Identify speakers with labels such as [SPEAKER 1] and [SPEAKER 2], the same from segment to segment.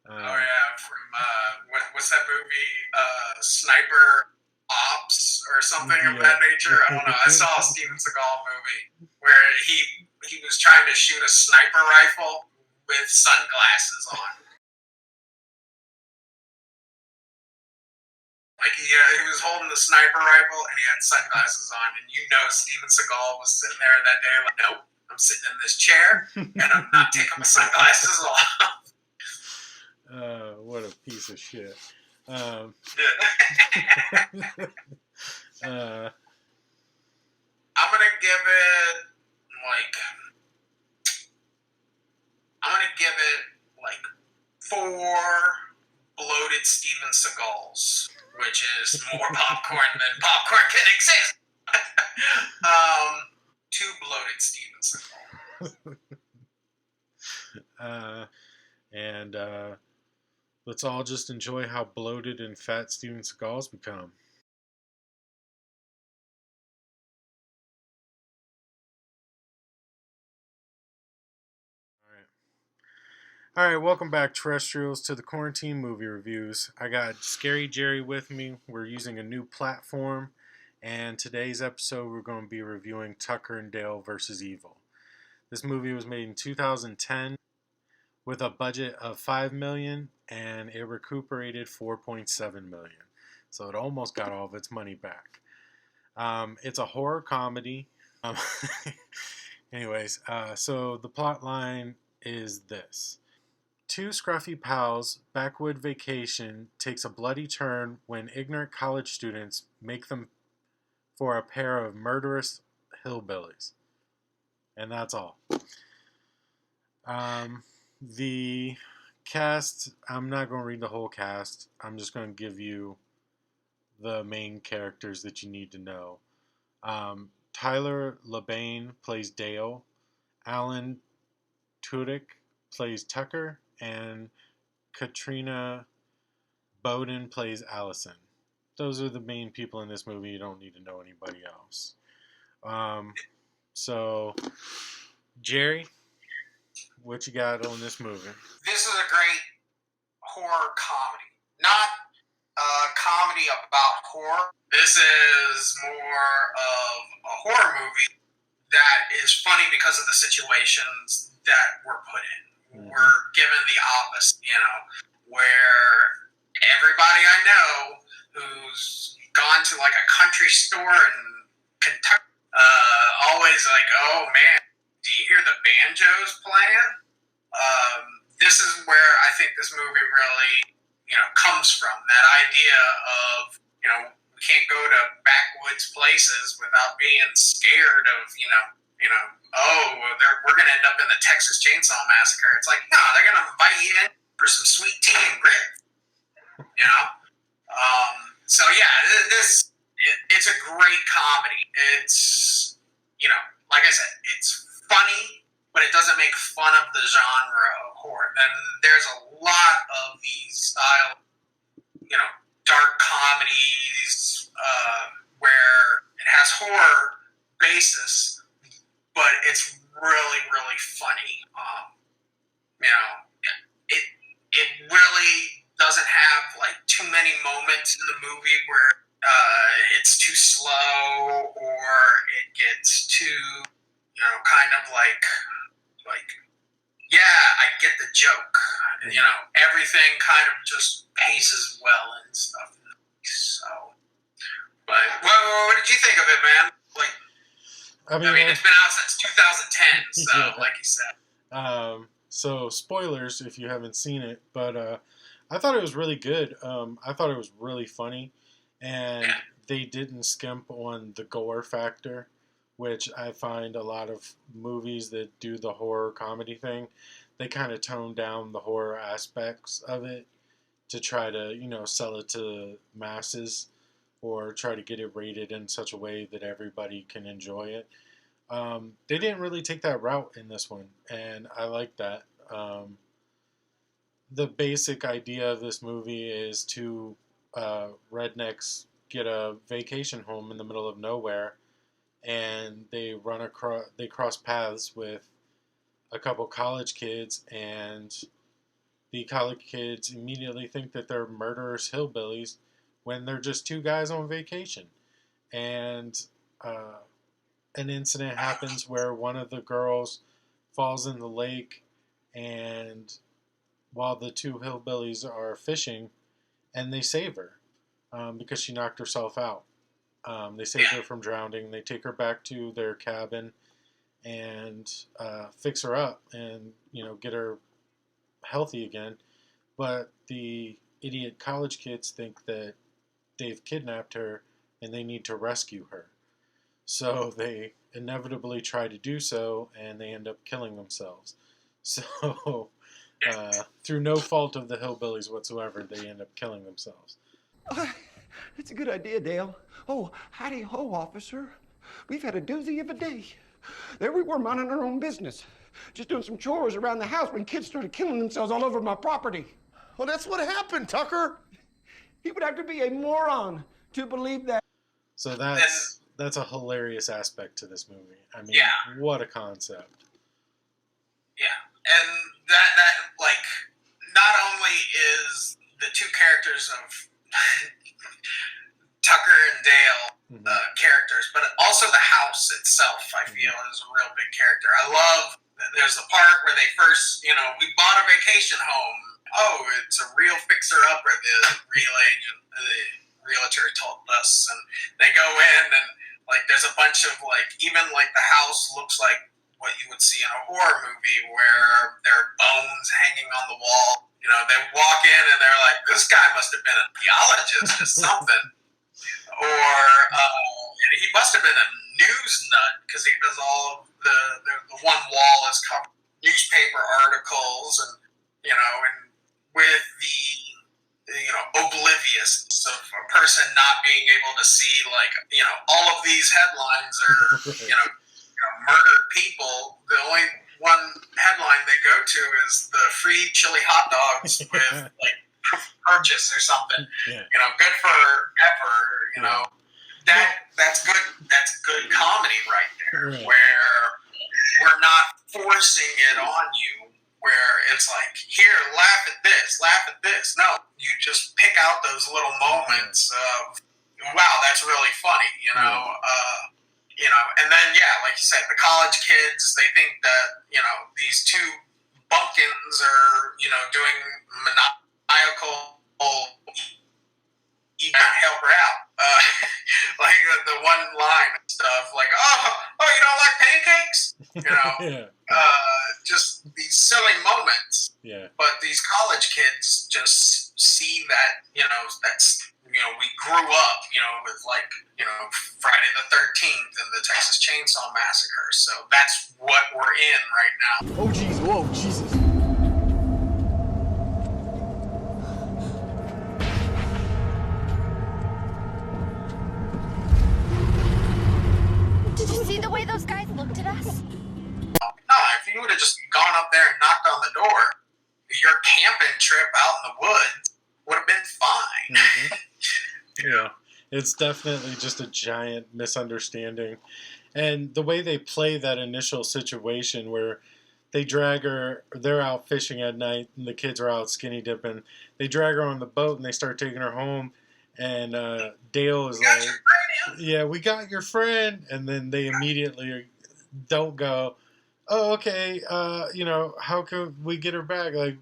[SPEAKER 1] Oh
[SPEAKER 2] Um,
[SPEAKER 1] yeah, from what's that movie? Sniper Ops or something of
[SPEAKER 2] yeah.
[SPEAKER 1] that nature. I don't know. I saw a Steven Seagal movie where he was trying to shoot a sniper rifle with sunglasses on. Like he was holding the sniper rifle and he had sunglasses on, and Steven Seagal was sitting there that day like, nope, I'm sitting in this chair and I'm not taking my sunglasses off.
[SPEAKER 2] What a piece of shit. Um, uh,
[SPEAKER 1] I'm gonna give it like like four bloated Steven Seagals, which is more popcorn than popcorn can exist. Two bloated Steven Seagals.
[SPEAKER 2] uh, and let's all just enjoy how bloated and fat Steven Seagal's become. All right. All right, welcome back, terrestrials, to the quarantine movie reviews. I got Scary Jerry with me. We're using a new platform, and today's episode we're going to be reviewing Tucker and Dale versus Evil. This movie was made in 2010 with a budget of 5 million and it recuperated 4.7 million. So it almost got all of its money back. It's a horror comedy. So the plot line is this. Two scruffy pals' backwood vacation takes a bloody turn when ignorant college students make them for a pair of murderous hillbillies. And that's all. The cast, I'm not going to read the whole cast. I'm just going to give you the main characters that you need to know. Tyler Labane plays Dale. Alan Tudyk plays Tucker. And Katrina Bowden plays Allison. Those are the main people in this movie. You don't need to know anybody else. Um, so, Jerry, what you got on this movie?
[SPEAKER 1] This is a great horror comedy. Not a comedy about horror. This is more of a horror movie that is funny because of the situations that we're put in. Mm-hmm. We're given the opposite, where everybody I know who's gone to like a country store in Kentucky always like, oh man, do you hear the banjos playing? This is where I think this movie really, comes from. That idea of, we can't go to backwoods places without being scared of, we're going to end up in the Texas Chainsaw Massacre. It's like, no, they're going to invite you in for some sweet tea and grit, you know? So yeah, it's a great comedy. It's, like I said, it's funny, but it doesn't make fun of the genre of horror. Then there's a lot of these style, dark comedies where it has horror basis, but it's really, really funny. It it really doesn't have like too many moments in the movie where it's too slow or it gets too, kind of like yeah, I get the joke. Everything kind of just paces well and stuff. So, but what did you think of it, man? Like, I mean, it's been out since 2010, so yeah. Like you said.
[SPEAKER 2] So spoilers if you haven't seen it, but I thought it was really good. I thought it was really funny, and they didn't skimp on the gore factor, which I find a lot of movies that do the horror comedy thing, they kind of tone down the horror aspects of it to try to, sell it to the masses or try to get it rated in such a way that everybody can enjoy it. They didn't really take that route in this one, and I like that. The basic idea of this movie is two rednecks get a vacation home in the middle of nowhere, and they cross paths with a couple college kids, and the college kids immediately think that they're murderous hillbillies when they're just two guys on vacation. And uh, an incident happens where one of the girls falls in the lake, and while the two hillbillies are fishing, and they save her because she knocked herself out. They save her from drowning. They take her back to their cabin and fix her up and get her healthy again. But the idiot college kids think that they've kidnapped her and they need to rescue her. So they inevitably try to do so, and they end up killing themselves. So, through no fault of the hillbillies whatsoever, they end up killing themselves.
[SPEAKER 3] That's a good idea, Dale. Oh, howdy ho, officer. We've had a doozy of a day. There we were minding our own business, just doing some chores around the house when kids started killing themselves all over my property.
[SPEAKER 4] Well, that's what happened, Tucker.
[SPEAKER 3] He would have to be a moron to believe that.
[SPEAKER 2] So that's a hilarious aspect to this movie. I mean, what a concept.
[SPEAKER 1] Yeah, and that like not only is the two characters of Tucker and Dale characters, but also the house itself, I feel, is a real big character. I love, there's the part where they first, we bought a vacation home. Oh, it's a real fixer-upper, the realtor told us. And they go in and, like, there's a bunch of, like, even, like, the house looks like what you would see in a horror movie where there are bones hanging on the wall. They walk in and they're like, this guy must have been a geologist or something. Or he must have been a news nut because all the one wall is covered with newspaper articles and with the obliviousness of a person not being able to see all of these headlines are murdered people. The only one headline they go to is the free chili hot dogs with purchase or something.
[SPEAKER 2] Yeah.
[SPEAKER 1] Good for effort. That's good. That's good comedy right there.
[SPEAKER 2] Right.
[SPEAKER 1] Where we're not forcing it on you. Where it's like, here, laugh at this. No, you just pick out those little moments of, wow, that's really funny. And then like you said, the college kids, they think that these two bumpkins are doing maniacal. You can't help her out. Like the one line and stuff, like, oh, you don't like pancakes? Just these silly moments.
[SPEAKER 2] Yeah.
[SPEAKER 1] But these college kids just see that, that's, we grew up, with Friday the 13th and the Texas Chainsaw Massacre. So that's what we're in right now.
[SPEAKER 3] Oh, geez, whoa, Jesus.
[SPEAKER 5] Did you see the way those guys looked at us?
[SPEAKER 1] No, if you would have just gone up there and knocked on the door, your camping trip out in the woods would have been fine.
[SPEAKER 2] Mm-hmm. Yeah, it's definitely just a giant misunderstanding. And the way they play that initial situation where they drag her, they're out fishing at night and the kids are out skinny dipping. They drag her on the boat and they start taking her home. And Dale is like, yeah, we got your friend. And then they immediately don't go, oh, okay, how could we get her back? Like,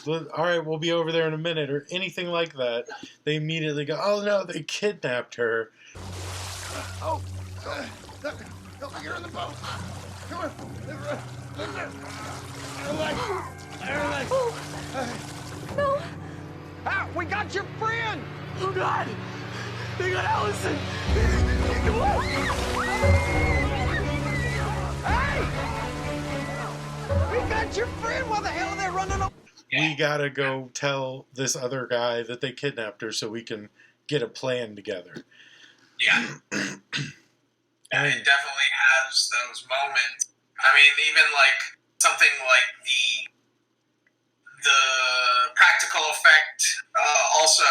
[SPEAKER 2] all right, we'll be over there in a minute or anything like that. They immediately go, oh, no, they kidnapped her.
[SPEAKER 4] Oh, look, you're in the boat. Come on. Relax.
[SPEAKER 5] No.
[SPEAKER 3] Ah, we got your friend.
[SPEAKER 4] Oh, God. They got Allison.
[SPEAKER 3] Hey! We got your friend. Why the hell are they running up?
[SPEAKER 2] We gotta go tell this other guy that they kidnapped her so we can get a plan together.
[SPEAKER 1] Yeah. And it definitely has those moments. I mean, even something like the practical effect. Also,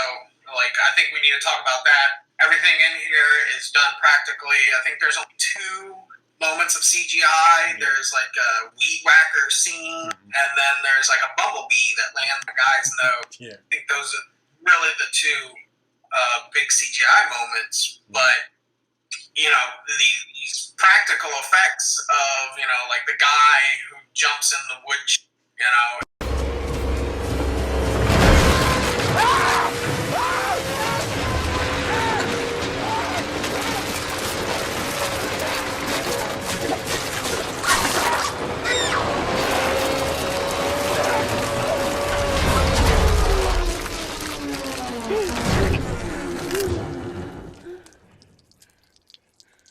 [SPEAKER 1] I think we need to talk about that. Everything in here is done practically. I think there's only 2 moments of CGI. There's like a weed whacker scene, and then there's like a bumblebee that lands the guy's nose.
[SPEAKER 2] Yeah.
[SPEAKER 1] I think those are really the two big CGI moments. But you know, these practical effects of, you know, like the guy who jumps in the wood, you know.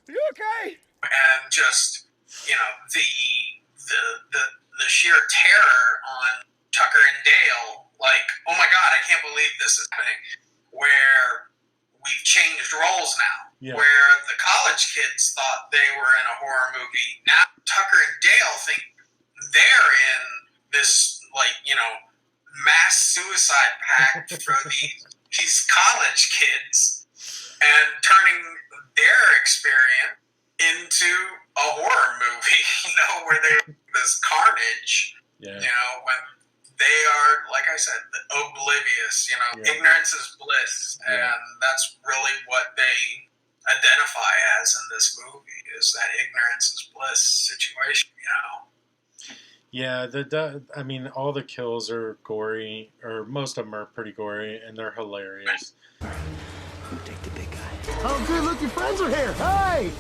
[SPEAKER 3] You okay?
[SPEAKER 1] And just, you know, the sheer terror on Tucker and Dale, like, oh my God, I can't believe this is happening. Where we've changed roles now.
[SPEAKER 2] Yeah.
[SPEAKER 1] Where the college kids thought they were in a horror movie. Now Tucker and Dale think they're in this, like, you know, mass suicide pact for these college kids, and turning their experience into a horror movie, you know, where they this carnage,
[SPEAKER 2] Yeah.
[SPEAKER 1] you know, when they are, like I said, oblivious, you know,
[SPEAKER 2] Yeah.
[SPEAKER 1] ignorance is bliss,
[SPEAKER 2] Yeah.
[SPEAKER 1] and that's really what they identify as in this movie, is that ignorance is bliss situation, you know.
[SPEAKER 2] Yeah, I mean, all the kills are gory, or most of them are pretty gory, and they're hilarious.
[SPEAKER 3] Take the big guy.
[SPEAKER 4] Oh, good. Look, your friends are here. Hey!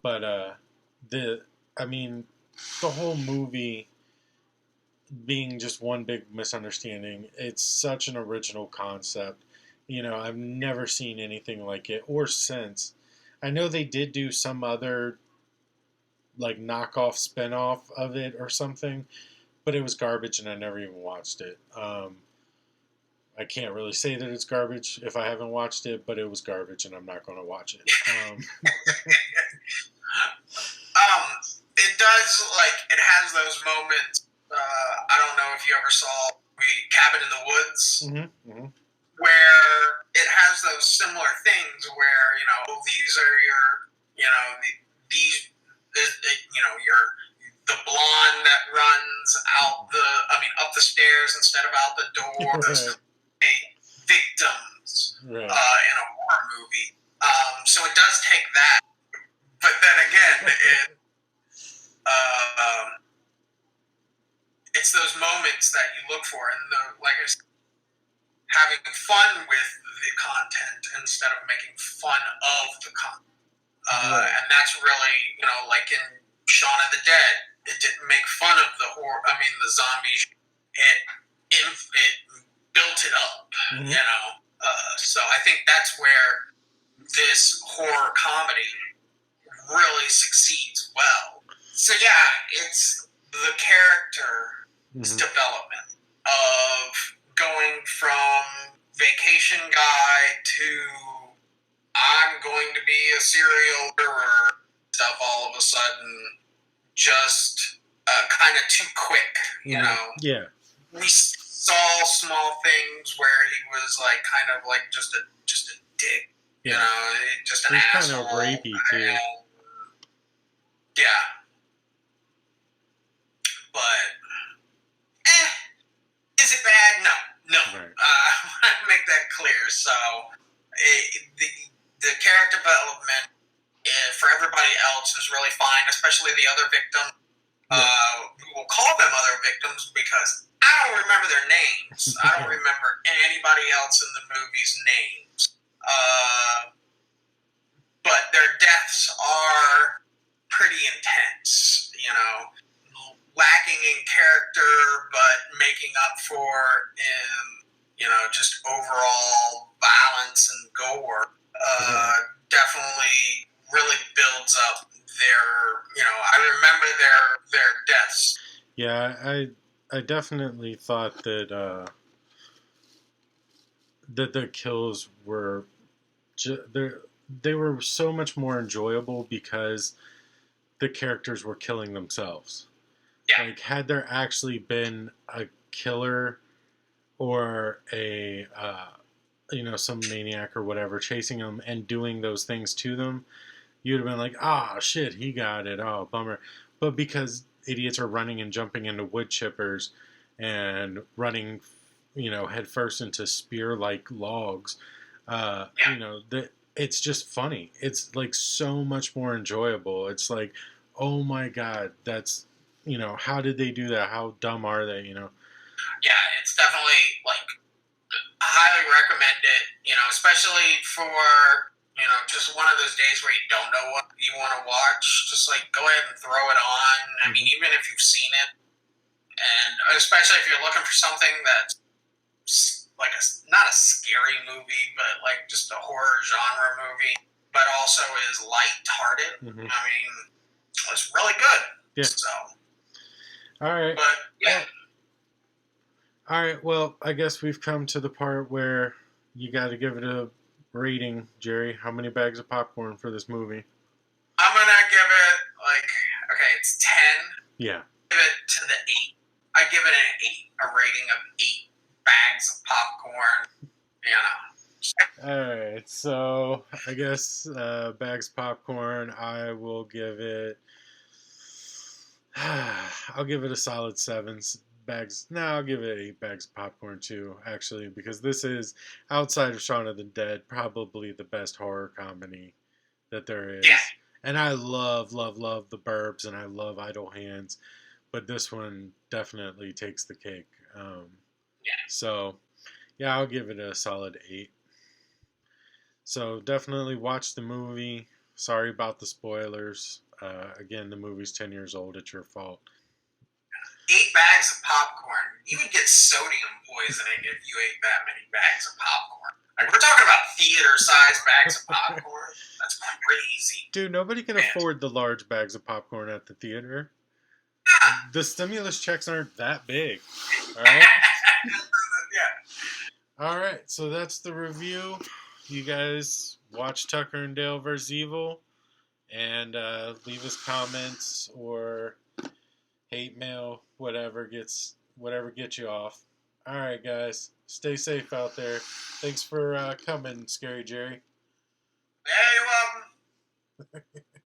[SPEAKER 2] But I mean, the whole movie being just one big misunderstanding. It's such an original concept. You know, I've never seen anything like it, or since. I know they did do some other like knockoff spinoff of it or something, but it was garbage, and I never even watched it. I can't really say that it's garbage if I haven't watched it, but it was garbage, and I'm not going to watch it.
[SPEAKER 1] It does, like, it has those moments. I don't know if you ever saw Cabin in the Woods, where it has those similar things where, you know, these are your, you know, you know, the blonde that runs up the stairs instead of out the door. Those victims in a horror movie. So it does take that. But then again, it's those moments that you look for, and like I said, having fun with the content instead of making fun of the content. And that's really, you know, like in Shaun of the Dead, it didn't make fun of the the zombies. It built it up, you know. So I think that's where this horror comedy really succeeds well. So yeah, it's the character's development of going from vacation guy to I'm going to be a serial murderer stuff all of a sudden just kind of too quick, you know.
[SPEAKER 2] Yeah.
[SPEAKER 1] We saw small things where he was like kind of like just a dick, you know, just an asshole.
[SPEAKER 2] Kind of rapey too.
[SPEAKER 1] Yeah. But is it bad? No.
[SPEAKER 2] Right.
[SPEAKER 1] I want to make that clear. So the character development for everybody else is really fine, especially the other victim. We will call them other victims because I don't remember their names. I don't remember anybody else in the movie's names. But their deaths are pretty intense, you know, lacking in character, but making up for in, you know, just overall violence and gore. Definitely really builds up their, you know, I remember their deaths.
[SPEAKER 2] Yeah, I definitely thought that that the kills were they were so much more enjoyable because the characters were killing themselves.
[SPEAKER 1] Yeah.
[SPEAKER 2] Like, had there actually been a killer or some maniac or whatever chasing them and doing those things to them, you'd have been like, ah, shit, he got it. Oh, bummer. But because idiots are running and jumping into wood chippers and running, head first into spear-like logs, it's just funny. It's like so much more enjoyable. It's like, oh my god, that's, how did they do that? How dumb are they?
[SPEAKER 1] Yeah, it's definitely like I highly recommend it. Especially for just one of those days where you don't know what you want to watch. Just like go ahead and throw it on. I mean, even if you've seen it, and especially if you're looking for something that's like not a scary movie, but like just a horror genre movie, but also is light-hearted. I mean, it's really good.
[SPEAKER 2] Yeah.
[SPEAKER 1] So.
[SPEAKER 2] All right.
[SPEAKER 1] But yeah.
[SPEAKER 2] All right. Well, I guess we've come to the part where you got to give it a rating, Jerry. How many bags of popcorn for this movie?
[SPEAKER 1] I'm gonna give it it's 10.
[SPEAKER 2] Yeah.
[SPEAKER 1] Give it to the 8. I give it an 8, a rating of 8 bags of popcorn.
[SPEAKER 2] All right. So I guess bags of popcorn. I will give it. I'll give it a solid 7 bags. No, I'll give it 8 bags of popcorn too, actually, because this is, outside of Shaun of the Dead, probably the best horror comedy that there is.
[SPEAKER 1] Yeah.
[SPEAKER 2] And I love The Burbs, and I love Idle Hands, but this one definitely takes the cake. So, yeah, I'll give it a solid 8. So definitely watch the movie. Sorry about the spoilers. Again, the movie's 10 years old. It's your fault.
[SPEAKER 1] 8 bags of popcorn. You would get sodium poisoning if you ate that many bags of popcorn. Like, we're talking about theater-sized bags of popcorn. That's crazy.
[SPEAKER 2] Dude, nobody can afford the large bags of popcorn at the theater.
[SPEAKER 1] Yeah.
[SPEAKER 2] The stimulus checks aren't that big. All right?
[SPEAKER 1] Yeah.
[SPEAKER 2] All right, so that's the review. You guys watch Tucker and Dale vs. Evil, and leave us comments or hate mail, whatever gets you off. All right, guys, stay safe out there. Thanks for coming, Scary Jerry.
[SPEAKER 1] Yeah, you're welcome.